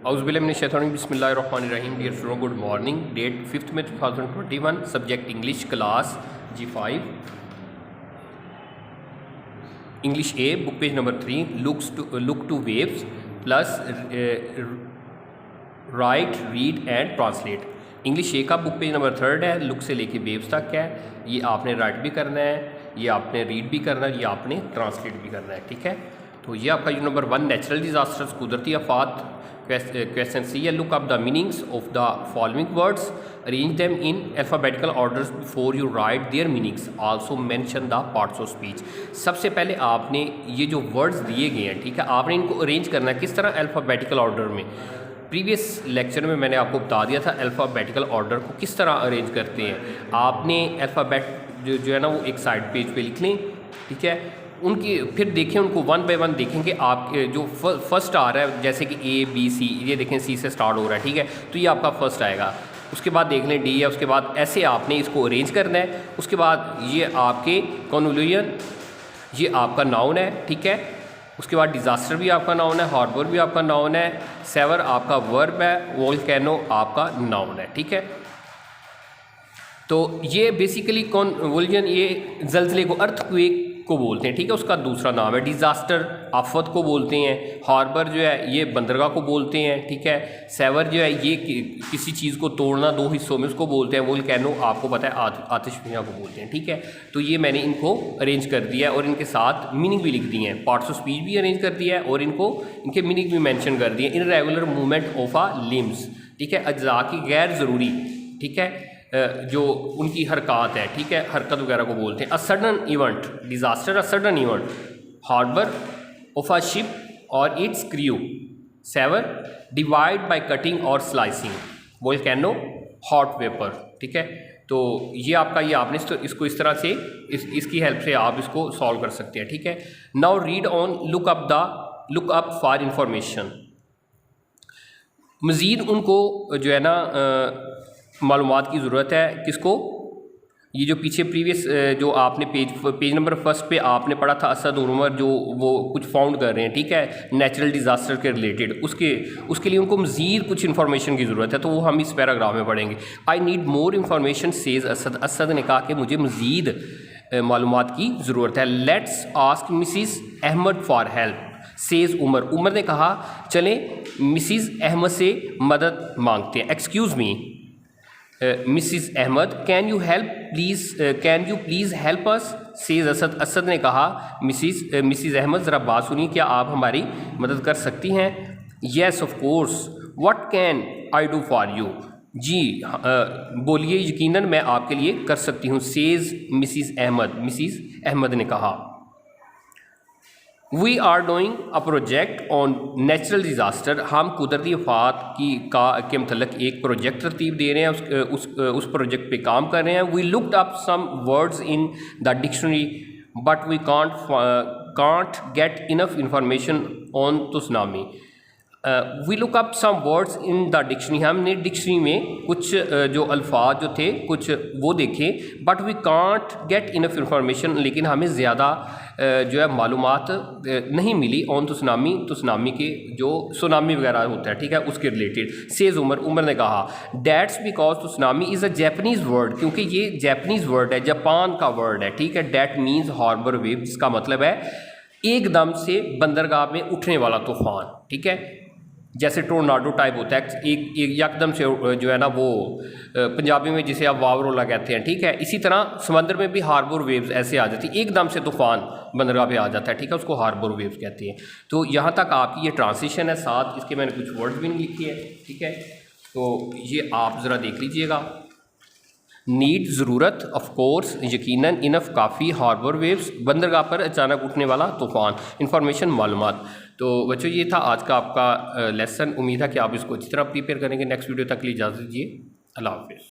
औज़ुबिल्लाहिमिनश्शैतानिर्रजीम बिस्मिल्लाहिर्रहमानिर्रहीम। Dear student, good morning. Date 5 में 2021, subject English, class G5, English A, book page number 3, look to waves plus right, read and translate. English A का book page number 3 है, look से लेके waves तक है। ये आपने राइट भी करना है, ये आपने रीड भी करना है, ये आपने ट्रांसलेट भी करना है, ठीक है। तो ये आपका यूनिट नंबर 1, नेचुरल डिजास्टर्स, कुदरती आफात। क्वेश्चन सी है, look up the meanings of the following words, arrange them in alphabetical orders before you right there meanings, also mention the parts of speech. सबसे पहले आपने ये जो वर्ड्स दिए गए हैं, ठीक है, आपने इनको अरेंज करना है किस तरह, अल्फ़ाबेटिकल ऑर्डर में। प्रीवियस लेक्चर में मैंने आपको बता दिया था अल्फ़ाबेटिकल ऑर्डर को किस तरह अरेंज करते हैं। आपने अल्फ़ाबेट जो है ना वो एक साइड पेज पे लिख लें, ठीक है। उनकी फिर देखें, उनको वन बाय वन देखेंगे। आप जो फर्स्ट आ रहा है, जैसे कि A B C, ये देखें C से स्टार्ट हो रहा है, ठीक है, तो ये आपका फर्स्ट आएगा। उसके बाद देख लें D है, उसके बाद ऐसे आपने इसको अरेंज करना है। उसके बाद ये आपके कॉन्वोल्यूशन, ये आपका नाउन है, ठीक है। उसके बाद डिज़ास्टर भी आपका नाउन है, हार्बर भी आपका नाउन है, सेवर आपका वर्ब है, वोल्केनो आपका नाउन है, ठीक है। तो ये बेसिकली कॉन्वोल्यूशन ये जल्जले को, अर्थक्वेक को बोलते हैं, ठीक है, उसका दूसरा नाम है। डिज़ास्टर आफत को बोलते हैं, हार्बर जो है ये बंदरगाह को बोलते हैं, ठीक है। सेवर जो है ये किसी चीज़ को तोड़ना दो हिस्सों में, उसको बोलते हैं। वोल्केनो आपको पता है आतिशफिया को बोलते हैं, ठीक है। तो ये मैंने इनको अरेंज कर दिया है और इनके साथ मीनिंग भी लिख दी है, पार्ट्स ऑफ स्पीच भी अरेंज कर दिया है और इनको इनके मीनिंग भी मैंशन कर दिए। Irregular movement of a limbs, ठीक है, अज्जा की गैर ज़रूरी, ठीक है, जो उनकी हरकत है, ठीक है, हरकत वगैरह को बोलते हैं। A sudden event, disaster a sudden event, harbour of a ship और its crew, sever divide by cutting और स्लाइसिंग, वोल्केनो हॉट वेपर, ठीक है। तो ये आपका, ये आपने इसको इस तरह से इसकी हेल्प से आप इसको सॉल्व कर सकते हैं, ठीक है। Now read on look up for information. मज़ीद उनको जो है ना मालूमात की ज़रूरत है, किसको, ये जो पीछे प्रीवियस जो आपने पेज नंबर 1 पे आपने पढ़ा था, असद और उमर जो वो कुछ फाउंड कर रहे हैं, ठीक है, नेचुरल डिज़ास्टर के रिलेटेड, उसके लिए उनको मज़ीद कुछ इन्फॉर्मेशन की ज़रूरत है। तो वो हम इस पैराग्राफ में पढ़ेंगे। I need more information says Asad, Asad ने कहा कि मुझे मज़ीद मालूमात की ज़रूरत है। Let's ask Mrs Ahmad for help, says Umar, Umar ने कहा चलें मिसिस अहमद से मदद मांगते हैं। Excuse me Mrs Ahmad, can you please help us, says Asad, Asad ने कहा मिसिस अहमद ज़रा बात सुनिए, क्या आप हमारी मदद कर सकती हैं। Yes of course, what can I do for you, जी बोलिए, यकीनन मैं आपके लिए कर सकती हूँ, सेज मिसिस अहमद ने कहा। We are doing a project on natural disaster, हम कुदरती आफात के मतलब एक प्रोजेक्ट तरतीब दे रहे हैं, उस प्रोजेक्ट पे काम कर रहे हैं। We looked up some words in the dictionary but we can't get enough information on tsunami. We look up some words in the dictionary, हमने डिक्शनरी में कुछ जो अल्फाज जो थे कुछ वो देखे, but we can't get enough information, लेकिन हमें ज़्यादा जो है मालूमात नहीं मिली ऑन सुनामी के जो सुनामी वगैरह होता है, ठीक है, उसके रिलेटेड। सेज उमर ने कहा that's because tsunami is a Japanese word, क्योंकि ये जैपनीज़ वर्ड है, जापान का वर्ड है, ठीक है। डैट मीन्स हार्बर वेव, जिसका मतलब है एकदम से बंदरगाह में उठने वाला तूफान, ठीक है। जैसे टोर्नाडो टाइप होता है, एक यकदम से जो है ना वो पंजाबी में जिसे आप वावरोला कहते हैं, ठीक है। इसी तरह समंदर में भी हार्बर वेव्स ऐसे आ जाती है, एकदम से तूफान बंदरगाह पे आ जाता है, ठीक है, उसको हार्बर वेव्स कहते हैं। तो यहाँ तक आपकी ये ट्रांसलेशन है, साथ इसके मैंने कुछ वर्ड्स भी नहीं लिखे हैं, ठीक है। तो ये आप ज़रा देख लीजिएगा। नीड ज़रूरत, ऑफ कोर्स यकीनन, इनफ काफ़ी, हार्बर वेव्स बंदरगाह पर अचानक उठने वाला तूफ़ान, इन्फॉर्मेशन मालूमात। तो बच्चों ये था आज का आपका लेसन। उम्मीद है कि आप इसको अच्छी तरह प्रिपेयर करेंगे। नेक्स्ट वीडियो तक के लिए इजाज़त दीजिए। अल्लाह हाफ़िज़।